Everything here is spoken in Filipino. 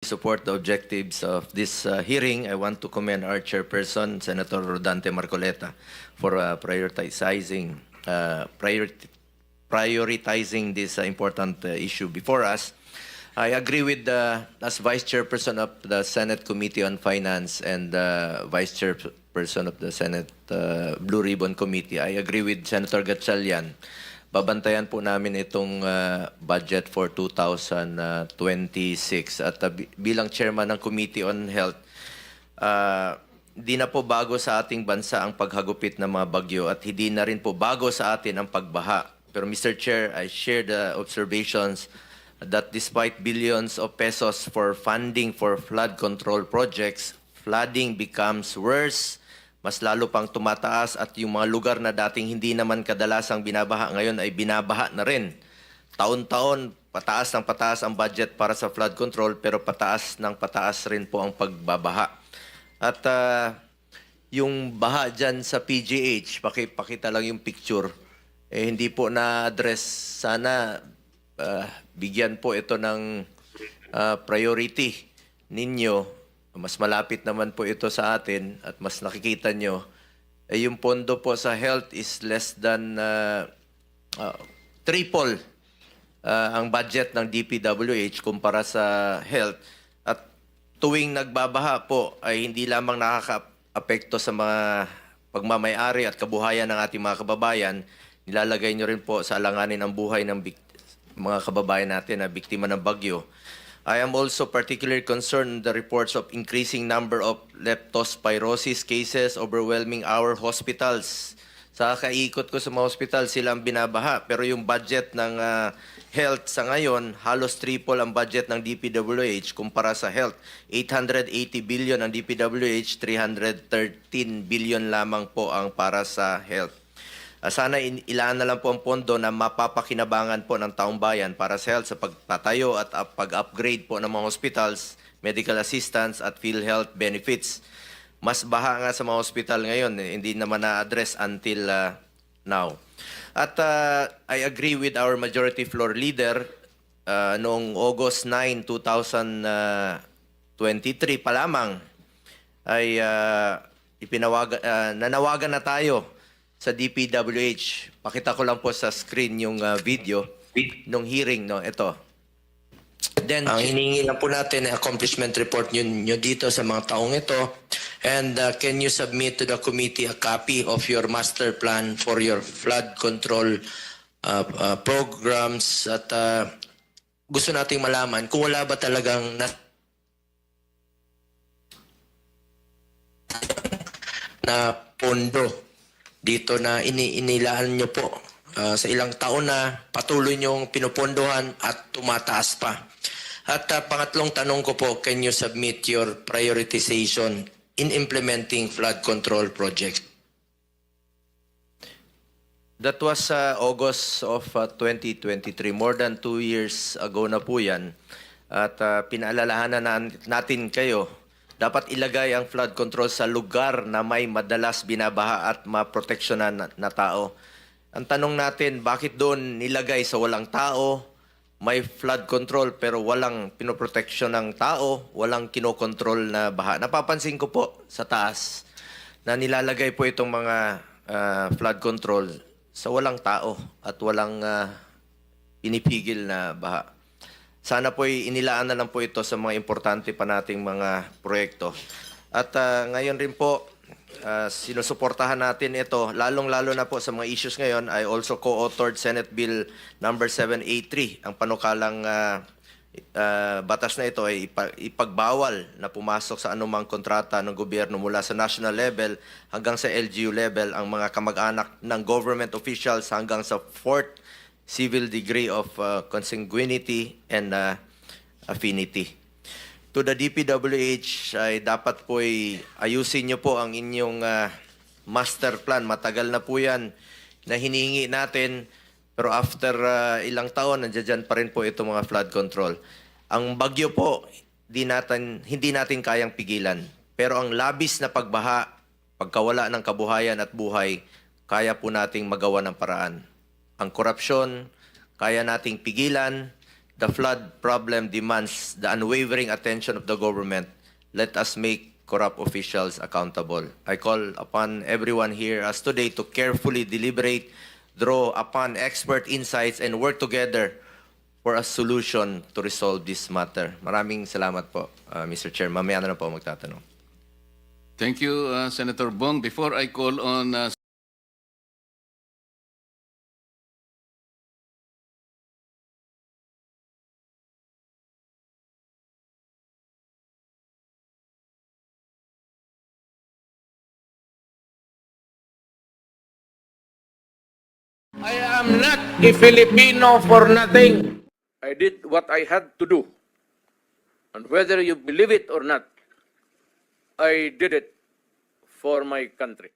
support the objectives of this hearing. I want to commend our chairperson, Senator Rodante Marcoleta, for prioritizing this important issue before us. I agree with as Vice Chairperson of the Senate Committee on Finance and Vice Chairperson of the Senate Blue Ribbon Committee. I agree with Senator Gatchalian. Babantayan po namin itong budget for 2026. At bilang chairman ng Committee on Health, di na po bago sa ating bansa ang paghagupit ng mga bagyo at hindi na rin po bago sa atin ang pagbaha. Pero Mr. Chair, I share the observations that despite billions of pesos for funding for flood control projects, flooding becomes worse. Mas lalo pang tumataas at yung mga lugar na dating hindi naman kadalasang binabaha ngayon ay binabaha na rin. Taon-taon, pataas ng pataas ang budget para sa flood control pero pataas ng pataas rin po ang pagbabaha. At yung baha dyan sa PGH, pakita lang yung picture, hindi po na-address. Sana bigyan po ito ng priority ninyo. Mas malapit naman po ito sa atin at mas nakikita nyo, yung pondo po sa health is less than triple ang budget ng DPWH kumpara sa health. At tuwing nagbabaha po ay hindi lamang nakaka-apekto sa mga pagmamayari at kabuhayan ng ating mga kababayan, nilalagay nyo rin po sa alanganin ang buhay ng mga kababayan natin na biktima ng bagyo. I am also particularly concerned the reports of increasing number of leptospirosis cases overwhelming our hospitals. Sa kaikot ko sa mga hospital, sila ang binabaha. Pero yung budget ng health sa ngayon, halos triple ang budget ng DPWH kumpara sa health. 880 billion ang DPWH, 313 billion lamang po ang para sa health. Sana ilaan na lang po ang pondo na mapapakinabangan po ng taong bayan para sa health sa pagpatayo at pag-upgrade po ng mga hospitals, medical assistance at PhilHealth benefits. Mas baha nga sa mga hospital ngayon, hindi naman na-address until now. At I agree with our majority floor leader noong August 9, 2023 pa lamang ay nanawagan na tayo sa DPWH. Pakita ko lang po sa screen yung video nung hearing, no? Ito. Then, ang hiningi lang po natin ay accomplishment report nyo dito sa mga taong ito. And can you submit to the committee a copy of your master plan for your flood control programs? At gusto nating malaman kung wala ba talagang na pondo dito na inilaan nyo po sa ilang taon na patuloy nyong pinupondohan at tumataas pa. At pangatlong tanong ko po, can you submit your prioritization in implementing flood control projects? That was August of 2023. More than 2 years ago na po yan. At pinaalalahanan natin kayo, dapat ilagay ang flood control sa lugar na may madalas binabaha at maproteksyonan na tao. Ang tanong natin, bakit doon nilagay sa walang tao, may flood control pero walang pinoproteksyon ng tao, walang kinokontrol na baha? Napapansin ko po sa taas na nilalagay po itong mga flood control sa walang tao at walang pinipigil na baha. Sana po inilaan na lang po ito sa mga importante pa nating mga proyekto. At ngayon rin po, sinusuportahan natin ito, lalong-lalo na po sa mga issues ngayon. I also co-authored Senate Bill number 783. Ang panukalang batas na ito ay ipagbawal na pumasok sa anumang kontrata ng gobyerno mula sa national level hanggang sa LGU level ang mga kamag-anak ng government officials hanggang sa 4th civil degree of consanguinity and affinity. To the DPWH, ay dapat po ayusin nyo po ang inyong master plan. Matagal na po yan na hinihingi natin, pero after ilang taon, nandiyan pa rin po itong mga flood control. Ang bagyo po, hindi natin kayang pigilan. Pero ang labis na pagbaha, pagkawala ng kabuhayan at buhay, kaya po nating magawa ng paraan. Ang korupsyon, kaya nating pigilan, the flood problem demands the unwavering attention of the government. Let us make corrupt officials accountable. I call upon everyone here as today to carefully deliberate, draw upon expert insights, and work together for a solution to resolve this matter. Maraming salamat po, Mr. Chair. Mamaya na lang po magtatanong. Thank you, Senator Bong. Before I call on I am not a Filipino for nothing. I did what I had to do. And whether you believe it or not, I did it for my country.